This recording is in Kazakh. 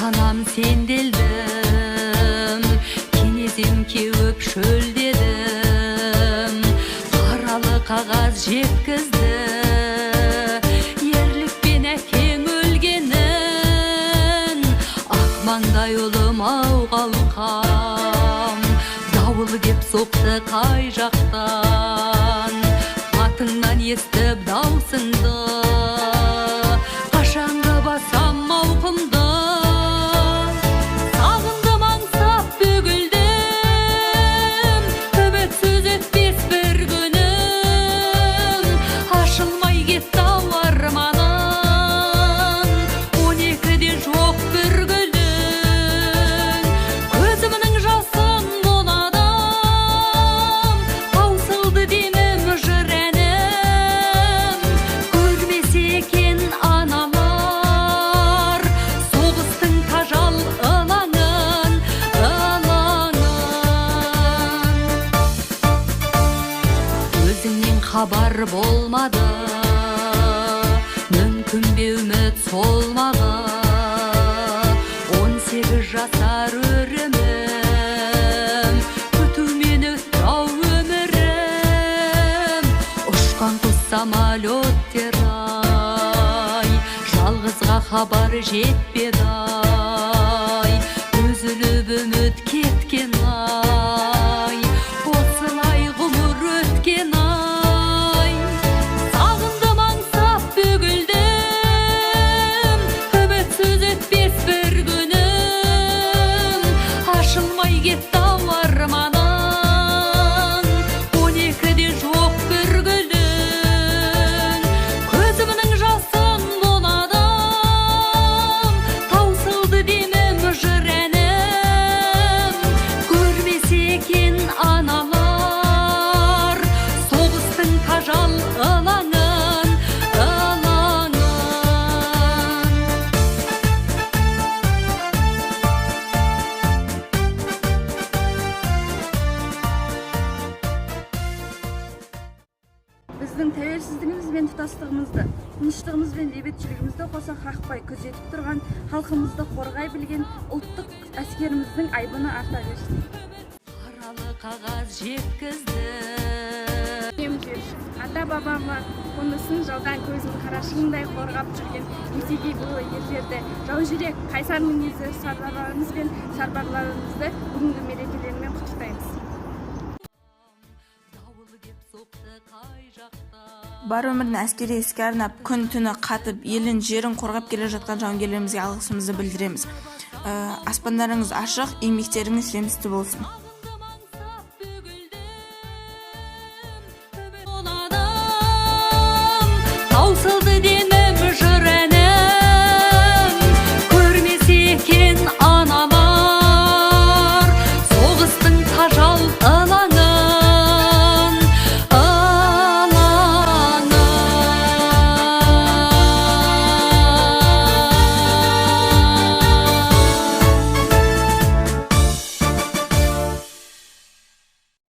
Anam sendeldim, kenezim keup şöldedim. Qaralı qagaz жеткізді, ерлікпен әкең өлгенін. Ақ маңдай ұлым ау қалқам, дауыл кеп соқты қай жақтан. Атыңнан естіп даусыңды, қашанғы басам мауқымды. Сағындым аңсап бөгілдім, үмітсіз өтпес бір күнім. Ашылмай кетті ау арманым, 12-де жоқ бір гүлдің. Көзімнің жасын мұладым, таусылды демім жыр әнім. Көрмесе екен аналар соғыстың тажал ылаңын, өзіңнен хабар болмады, мүмкін бе үміт солмағы. 18 жасар өрімім, күтумен өтті ау өмірім. Ұшқан құс самолеттер ай, жалғызға хабар жетпеді ай. Үзіліп үміт кеткен ай, осылай ғұмыр өткен ай. Сағындым аңсап бөгілдім, үмітсіз өтпес бір күнім. Ашылмай кетті ау арманым, 12-де жоқ бір гүлдің. Көзімнің жасын мұладым, таусылды демім жыр әнім. Көрмесе екен аналар соғыстың тажал ылаңын, Біздің тәуелсіздігіміз бен тұтастығымызды, тыныштығымыз бен бейбітшілігімізді қоса қақпай күзетіп тұрған, халқымызды қорғай білген ұлттық әскеріміздің айбыны арта берсін. Қаралы қағаз жеткізді, Ата-бабама қонысын жалған көзін қарашығындай қорғап жүрген етеге бойлы ерлерді, жаужүрек, қайсар мінезді сардарларымыз бен сарбарларымызды бүгінгі мерекелерімен құттықтаймыз. дауыл кеп соқты қай жақтан. Бар өмірін әскери іске арнап, күн-түні қатып, елін, жерін қорғап келе жатқан жауынгерлерімізге алғысымызды білдіреміз. Аспандарыңыз ашық, еңбектеріңіз жемісті болсын. Таусылды